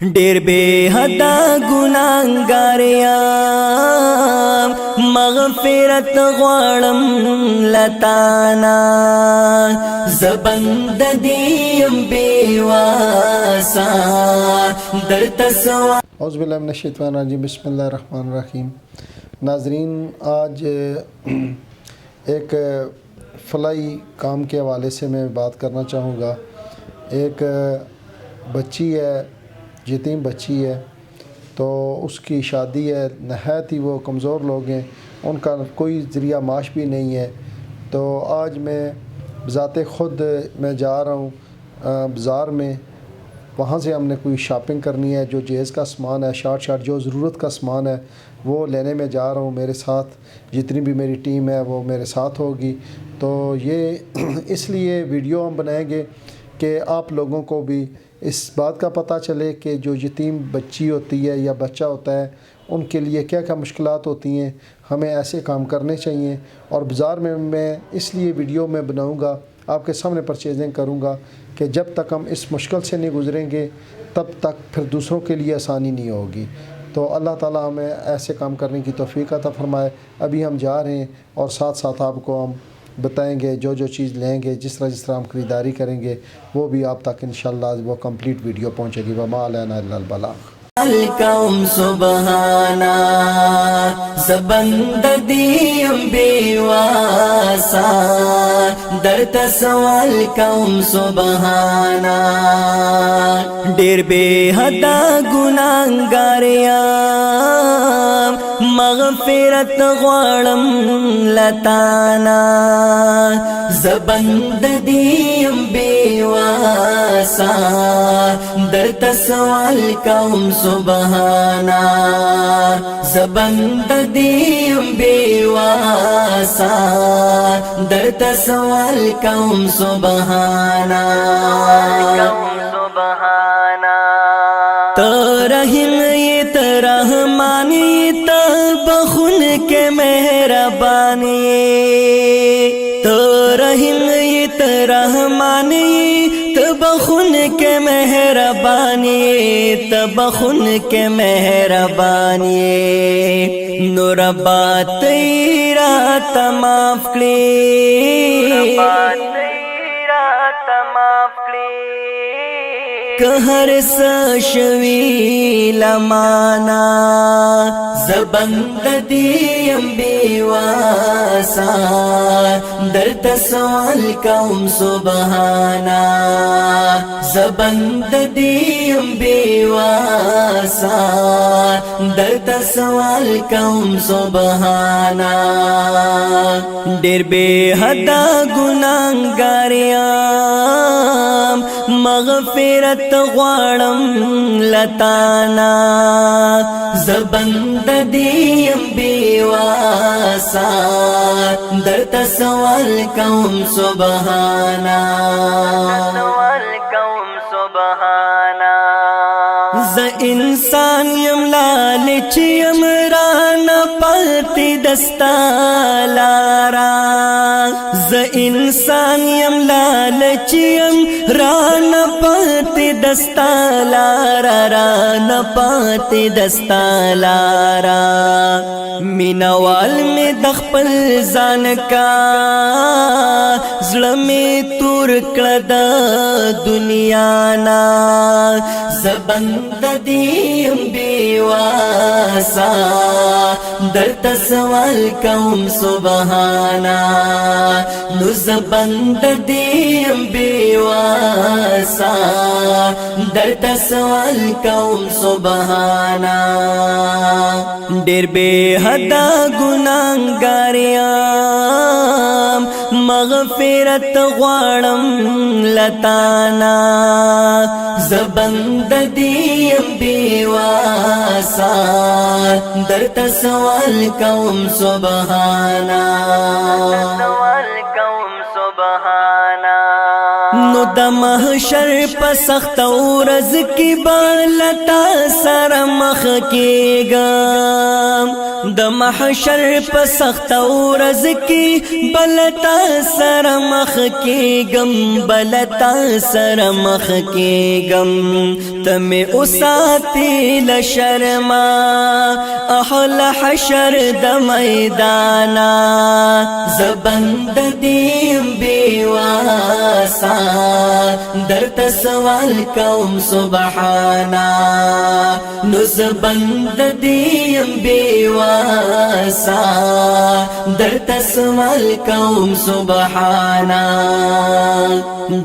ډیر بے حدا ګناهګاریان مغفرت غواړم لتانا زبند دیم بیواسا درت سوا اعوذ باللہ من الشیطان الرجیم بسم اللہ الرحمن الرحیم۔ ناظرین، آج ایک فلاحی کام کے حوالے سے میں بات کرنا چاہوں گا۔ ایک بچی ہے، یتیم بچی ہے، تو اس کی شادی ہے، نہایت ہی وہ کمزور لوگ ہیں، ان کا کوئی ذریعہ معاش بھی نہیں ہے۔ تو آج میں بذات خود میں جا رہا ہوں بازار میں، وہاں سے ہم نے کوئی شاپنگ کرنی ہے، جو جہیز کا سامان ہے، شارٹ جو ضرورت کا سامان ہے وہ لینے میں جا رہا ہوں۔ میرے ساتھ جتنی بھی میری ٹیم ہے وہ میرے ساتھ ہوگی۔ تو یہ اس لیے ویڈیو ہم بنائیں گے کہ آپ لوگوں کو بھی اس بات کا پتہ چلے کہ جو یتیم بچی ہوتی ہے یا بچہ ہوتا ہے ان کے لیے کیا کیا مشکلات ہوتی ہیں، ہمیں ایسے کام کرنے چاہیے۔ اور بازار میں اس لیے ویڈیو میں بناؤں گا، آپ کے سامنے پرچیزنگ کروں گا کہ جب تک ہم اس مشکل سے نہیں گزریں گے تب تک پھر دوسروں کے لیے آسانی نہیں ہوگی۔ تو اللہ تعالیٰ ہمیں ایسے کام کرنے کی توفیق عطا فرمائے۔ ابھی ہم جا رہے ہیں اور ساتھ ساتھ آپ کو ہم بتائیں گے جو چیز لیں گے، جس طرح ہم خریداری کریں گے وہ بھی آپ تک انشاءاللہ وہ کمپلیٹ ویڈیو پہنچے گی۔ وما علینا الا البلاغ۔ الکوم سبحانا زبند دیم بیواسا درت سوال کوم سبحانا ډیر بے حدا ګناهګاریان مغفرت غواړم لتانا زبند دیم بیواسا درت سوال کوم سبحانا زبند دیم بیواسا درت سوال کوم سبحانا تو رحیم تو رحمانی تو بخون کے مہربانی تو رحیم تو رحمانی تو بخون کے مہربانی تو بخون کے مہربانی نور بات رات معاف کړي که هر څه شوي لمانا زبند دیم بیواسا درت سوال کوم سبحانا زبند دیم بیواسا درت سوال کوم سبحانا ډیر بے حدا ګناهګاریان مغفرت غواړم لتانا زبند دیم بیواسا درت سوال کوم سبحانا ز انسان یم لالچ یم رانا پاتی دستا لارا ز انسان یم لالچ یم رانا پاتی دستا لارا رانا پاتی دستا لارا مینوال میں دخپل ځان کا زړه می تور کړه د دنیا نا زبند دیم بیواسا درت سوال کوم سبحانا نو زبند دیم بیواسا درت سوال کوم سبحانا ډیر بے حدا ګناهګاریان مغفرت غواړم لتانا زبند دیم بیواسا درت سوال کوم سبحانا نو د د محشر په سخت ورځ کې بالتا سره مخ کېږم د محشر په سخت ورځ کې بلتا سره مخ کېږم بلتا سره مخ کېږم ته مې اوساتې له شرما اهل حشر د میدانا زبند دیم بیواسا درته سوال کوم سبحانا نو زبند دیم بیواسا درته سوال کوم سبحانا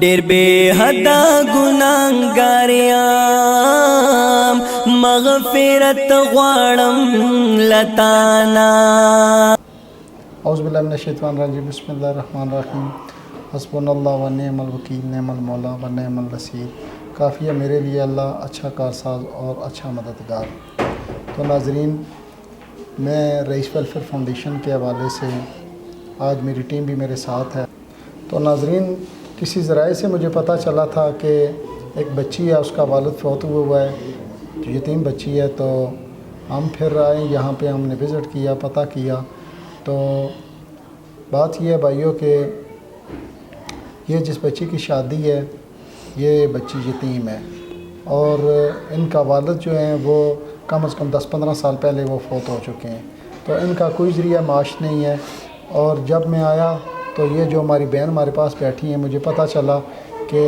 ډېر بے حدا ګناهګار یم مغفرت غواړم لتانا اعوذ باللہ من الشیطان الرجیم بسم اللہ الرحمن الرحیم حسبنا اللہ و نعم الوکیل نعم المولا و نعم النصیر کافی ہے میرے لیے اللہ اچھا کارساز اور اچھا مددگار۔ تو ناظرین، میں رئیس ویلفیئر فاؤنڈیشن کے حوالے سے آج میری ٹیم بھی میرے ساتھ ہے۔ تو ناظرین، کسی ذرائع سے مجھے پتہ چلا تھا کہ ایک بچی ہے، اس کا والد فوت ہوا ہے، یتیم بچی ہے۔ تو ہم پھر آئے یہاں پہ، ہم نے وزٹ کیا، پتہ کیا۔ تو بات یہ ہے بھائیوں کہ یہ جس بچی کی شادی ہے یہ بچی یتیم ہے، اور ان کا والد جو ہیں وہ کم از کم 10-15 سال پہلے وہ فوت ہو چکے ہیں۔ تو ان کا کوئی ذریعہ معاش نہیں ہے۔ اور جب میں آیا تو یہ جو ہماری بہن ہمارے پاس بیٹھی ہیں، مجھے پتہ چلا کہ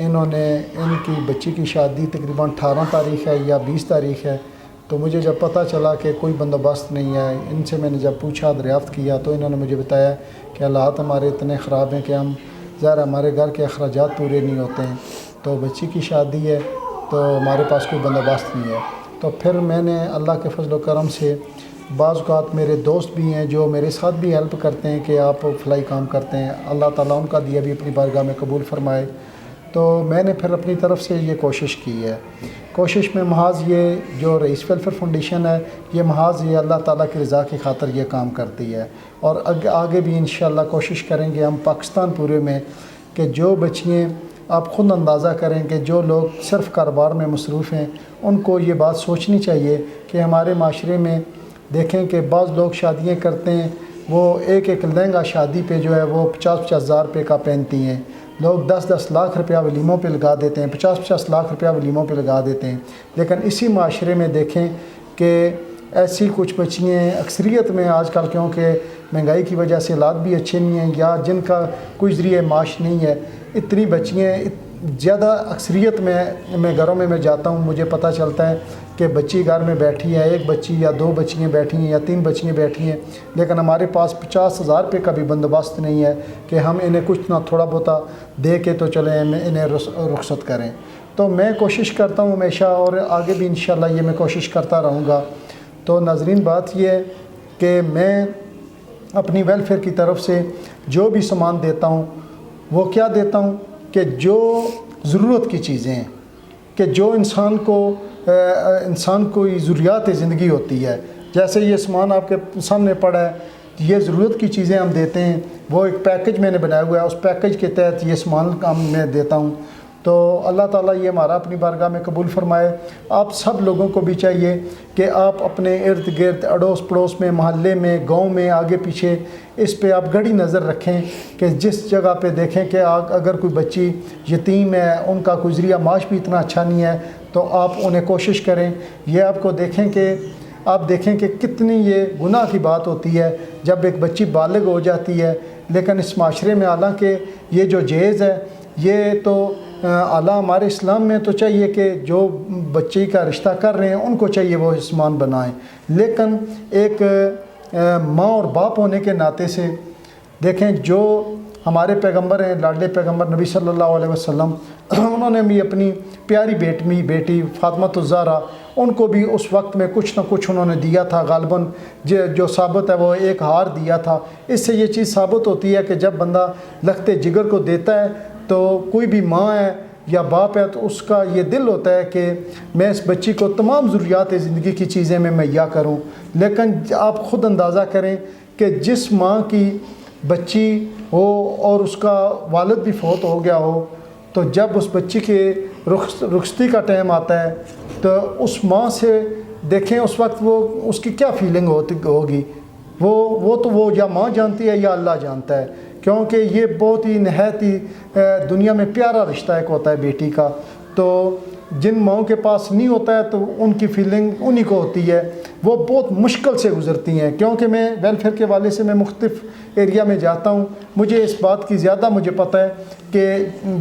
انہوں نے ان کی بچی کی شادی تقریباً 18 تاریخ ہے یا 20 تاریخ ہے۔ تو مجھے جب پتہ چلا کہ کوئی بندوبست نہیں ہے، ان سے میں نے جب پوچھا، دریافت کیا، تو انہوں نے مجھے بتایا کہ حالات ہمارے اتنے خراب ہیں کہ ہم ظاہر ہمارے گھر کے اخراجات پورے نہیں ہوتے ہیں، تو بچی کی شادی ہے تو ہمارے پاس کوئی بندوبست نہیں ہے۔ تو پھر میں نے اللہ کے فضل و کرم سے، بعض اوقات میرے دوست بھی ہیں جو میرے ساتھ بھی ہیلپ کرتے ہیں کہ آپ فلائی کام کرتے ہیں، اللہ تعالیٰ ان کا دیا بھی اپنی بارگاہ میں قبول فرمائے۔ تو میں نے پھر اپنی طرف سے یہ کوشش کی ہے۔ کوشش میں محاذ یہ جو رئیس ویلفیئر فاؤنڈیشن ہے، یہ محاذ یہ اللہ تعالیٰ کی رضا کی خاطر یہ کام کرتی ہے، اور آگے بھی انشاءاللہ کوشش کریں گے ہم پاکستان پورے میں کہ جو بچیاں، آپ خود اندازہ کریں کہ جو لوگ صرف کاروبار میں مصروف ہیں، ان کو یہ بات سوچنی چاہیے کہ ہمارے معاشرے میں دیکھیں کہ بعض لوگ شادیاں کرتے ہیں، وہ ایک لہنگا شادی پہ جو ہے وہ 50-50 ہزار روپے کا پہنتی ہیں، لوگ 10-10 لاکھ روپیہ ولیموں پہ لگا دیتے ہیں، 50-50 لاکھ روپیہ ولیموں پہ لگا دیتے ہیں۔ لیکن اسی معاشرے میں دیکھیں کہ ایسی کچھ بچیاں ہیں، اکثریت میں آج کل کیونکہ مہنگائی کی وجہ سے حالات بھی اچھے نہیں ہیں یا جن کا کوئی ذریعہ معاش نہیں ہے، اتنی بچیاں زیادہ اکثریت میں گھروں میں جاتا ہوں، مجھے پتہ چلتا ہے کہ بچی گھر میں بیٹھی ہے، ایک بچی یا 2 بچیاں بیٹھی ہیں یا 3 بچیاں بیٹھی ہیں، لیکن ہمارے پاس 50 ہزار روپے کا بھی بندوبست نہیں ہے کہ ہم انہیں کچھ نہ تھوڑا بہت دے کے تو چلیں انہیں رخصت کریں۔ تو میں کوشش کرتا ہوں ہمیشہ، اور آگے بھی انشاءاللہ یہ میں کوشش کرتا رہوں گا۔ تو ناظرین، بات یہ ہے کہ میں اپنی ویلفیئر کی طرف سے جو بھی سامان دیتا ہوں وہ کیا دیتا ہوں کہ جو ضرورت کی چیزیں ہیں، کہ جو انسان کو ضروریات زندگی ہوتی ہے، جیسے یہ سامان آپ کے سامنے پڑا ہے، یہ ضرورت کی چیزیں ہم دیتے ہیں۔ وہ ایک پیکج میں نے بنایا ہوا ہے، اس پیکج کے تحت یہ سامان میں دیتا ہوں۔ تو اللہ تعالیٰ یہ ہمارا اپنی بارگاہ میں قبول فرمائے۔ آپ سب لوگوں کو بھی چاہیے کہ آپ اپنے ارد گرد، اڑوس پڑوس میں، محلے میں، گاؤں میں، آگے پیچھے اس پہ آپ گڑی نظر رکھیں کہ جس جگہ پہ دیکھیں کہ اگر کوئی بچی یتیم ہے، ان کا کوئی ذریعہ معاش بھی اتنا اچھا نہیں ہے، تو آپ انہیں کوشش کریں۔ یہ آپ کو دیکھیں کہ کتنی یہ گناہ کی بات ہوتی ہے جب ایک بچی بالغ ہو جاتی ہے، لیکن اس معاشرے میں حالانکہ یہ جو جہیز ہے، یہ تو اعلیٰ ہمارے اسلام میں تو چاہیے کہ جو بچی کا رشتہ کر رہے ہیں ان کو چاہیے وہ سامان بنائیں، لیکن ایک ماں اور باپ ہونے کے ناطے سے دیکھیں، جو ہمارے پیغمبر ہیں، لاڈلے پیغمبر نبی صلی اللہ علیہ وسلم، انہوں نے بھی اپنی پیاری بیٹی فاطمہ الزہرا، ان کو بھی اس وقت میں کچھ نہ کچھ انہوں نے دیا تھا، غالباً جو ثابت ہے وہ ایک ہار دیا تھا۔ اس سے یہ چیز ثابت ہوتی ہے کہ جب بندہ لخت جگر کو دیتا ہے تو کوئی بھی ماں ہے یا باپ ہے تو اس کا یہ دل ہوتا ہے کہ میں اس بچی کو تمام ضروریات زندگی کی چیزیں میں مہیا کروں۔ لیکن آپ خود اندازہ کریں کہ جس ماں کی بچی ہو اور اس کا والد بھی فوت ہو گیا ہو، تو جب اس بچی کے رخصتی کا ٹائم آتا ہے تو اس ماں سے دیکھیں اس وقت وہ اس کی کیا فیلنگ ہوگی. وہ تو وہ یا ماں جانتی ہے یا اللہ جانتا ہے، کیونکہ یہ بہت ہی نہایت ہی دنیا میں پیارا رشتہ ایک ہوتا ہے بیٹی کا. تو جن ماؤں کے پاس نہیں ہوتا ہے تو ان کی فیلنگ انہی کو ہوتی ہے، وہ بہت مشکل سے گزرتی ہیں. کیونکہ میں ویلفیئر کے والے سے میں مختلف ایریا میں جاتا ہوں، مجھے اس بات کی زیادہ مجھے پتہ ہے کہ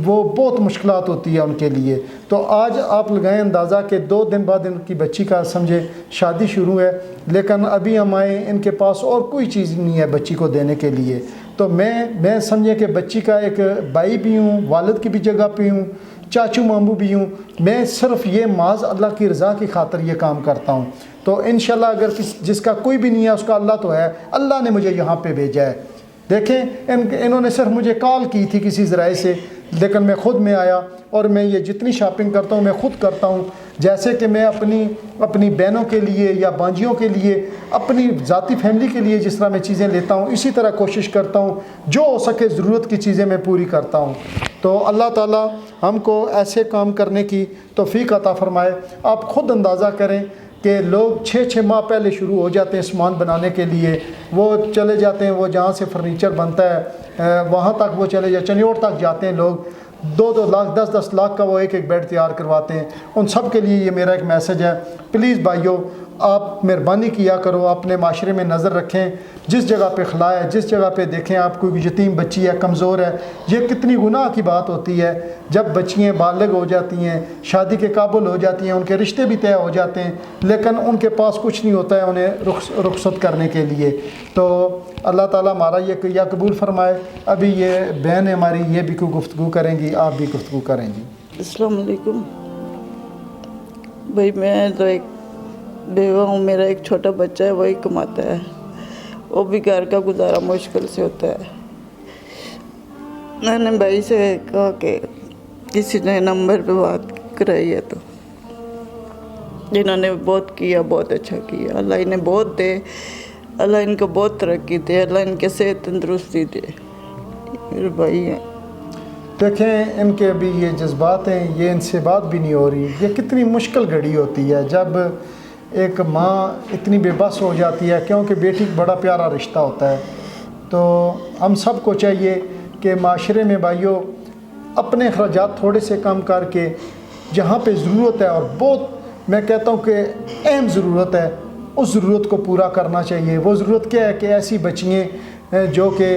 وہ بہت مشکلات ہوتی ہے ان کے لیے. تو آج آپ لگائیں اندازہ کہ 2 دن بعد ان کی بچی کا سمجھے شادی شروع ہے، لیکن ابھی ہم آئے ان کے پاس اور کوئی چیز نہیں ہے بچی کو دینے کے لیے. تو میں سمجھے کہ بچی کا ایک بھائی بھی ہوں، والد کی بھی جگہ پہ ہوں، چاچو ماموں بھی ہوں. میں صرف یہ محض اللہ کی رضا کی خاطر یہ کام کرتا ہوں. تو انشاءاللہ اگر جس کا کوئی بھی نہیں ہے اس کا اللہ تو ہے، اللہ نے مجھے یہاں پہ بھیجا ہے. دیکھیں انہوں نے صرف مجھے کال کی تھی کسی ذرائع سے، لیکن میں خود میں آیا اور میں یہ جتنی شاپنگ کرتا ہوں میں خود کرتا ہوں. جیسے کہ میں اپنی بہنوں کے لیے یا بانجیوں کے لیے، اپنی ذاتی فیملی کے لیے جس طرح میں چیزیں لیتا ہوں، اسی طرح کوشش کرتا ہوں جو ہو سکے ضرورت کی چیزیں میں پوری کرتا ہوں. تو اللہ تعالیٰ ہم کو ایسے کام کرنے کی توفیق عطا فرمائے. آپ خود اندازہ کریں کہ لوگ 6 ماہ پہلے شروع ہو جاتے ہیں سامان بنانے کے لیے. وہ چلے جاتے ہیں، وہ جہاں سے فرنیچر بنتا ہے وہاں تک وہ چلے جاتے، چنیوڑ تک جاتے ہیں لوگ. 2 لاکھ 10 لاکھ کا وہ ایک بیڈ تیار کرواتے ہیں. ان سب کے لیے یہ میرا ایک میسج ہے، پلیز بھائیو آپ مہربانی کیا کرو، اپنے معاشرے میں نظر رکھیں. جس جگہ پہ خلا ہے، جس جگہ پہ دیکھیں آپ کوئی یتیم بچی ہے، کمزور ہے، یہ کتنی گناہ کی بات ہوتی ہے جب بچیاں بالغ ہو جاتی ہیں، شادی کے قابل ہو جاتی ہیں، ان کے رشتے بھی طے ہو جاتے ہیں، لیکن ان کے پاس کچھ نہیں ہوتا ہے انہیں رخصت کرنے کے لیے. تو اللہ تعالیٰ ہمارا یہ یا قبول فرمائے. ابھی یہ بہن ہے ہماری، یہ بھی کوئی گفتگو کریں گی، آپ بھی گفتگو کریں گی. السلام علیکم بھائی. میں تو ایک بیوہ ہوں، میرا ایک چھوٹا بچہ ہے، وہی کماتا ہے، وہ بھی گھر کا گزارا مشکل سے ہوتا ہے. میں نے بھائی سے کہا کہ کسی نے نمبر پہ بات کرائی ہے، تو جنہوں نے بہت کیا، بہت اچھا کیا. اللہ انہیں بہت دے، اللہ ان کو بہت ترقی دے، اللہ ان کے صحت تندرستی دے. میرے بھائی ہیں. دیکھیں ان کے ابھی یہ جذبات ہیں، یہ ان سے بات بھی نہیں ہو رہی. یہ کتنی مشکل گھڑی ہوتی ہے جب ایک ماں اتنی بے بس ہو جاتی ہے، کیونکہ بیٹی بڑا پیارا رشتہ ہوتا ہے. تو ہم سب کو چاہیے کہ معاشرے میں بھائیوں اپنے اخراجات تھوڑے سے کم کر کے جہاں پہ ضرورت ہے، اور بہت میں کہتا ہوں کہ اہم ضرورت ہے، اس ضرورت کو پورا کرنا چاہیے. وہ ضرورت کیا ہے کہ ایسی بچیاں جو کہ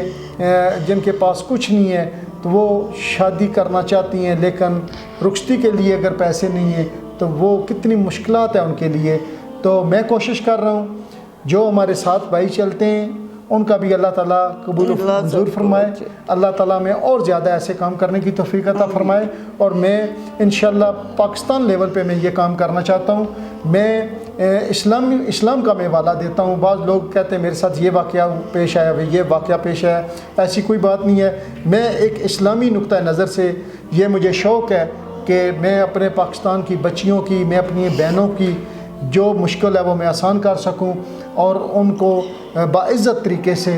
جن کے پاس کچھ نہیں ہے تو وہ شادی کرنا چاہتی ہیں، لیکن رخصتی کے لیے اگر پیسے نہیں ہیں تو وہ کتنی مشکلات ہیں ان کے لیے. تو میں کوشش کر رہا ہوں جو ہمارے ساتھ بھائی چلتے ہیں ان کا بھی اللہ تعالیٰ قبول و منظور فرمائے. اللہ تعالیٰ میں اور زیادہ ایسے کام کرنے کی توفیق عطا فرمائے. اور میں انشاءاللہ پاکستان لیول پہ میں یہ کام کرنا چاہتا ہوں. میں اسلام کا میں حوالہ دیتا ہوں. بعض لوگ کہتے ہیں میرے ساتھ یہ واقعہ پیش آیا، یہ واقعہ پیش آیا. ایسی کوئی بات نہیں ہے. میں ایک اسلامی نقطہ نظر سے یہ مجھے شوق ہے کہ میں اپنے پاکستان کی بچیوں کی، میں اپنی بہنوں کی جو مشکل ہے وہ میں آسان کر سکوں اور ان کو باعزت طریقے سے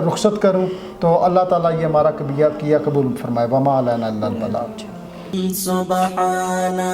رخصت کروں. تو اللہ تعالیٰ یہ ہمارا کیا قبول فرمائے. وما علینا الا البلاغ. سبحانہ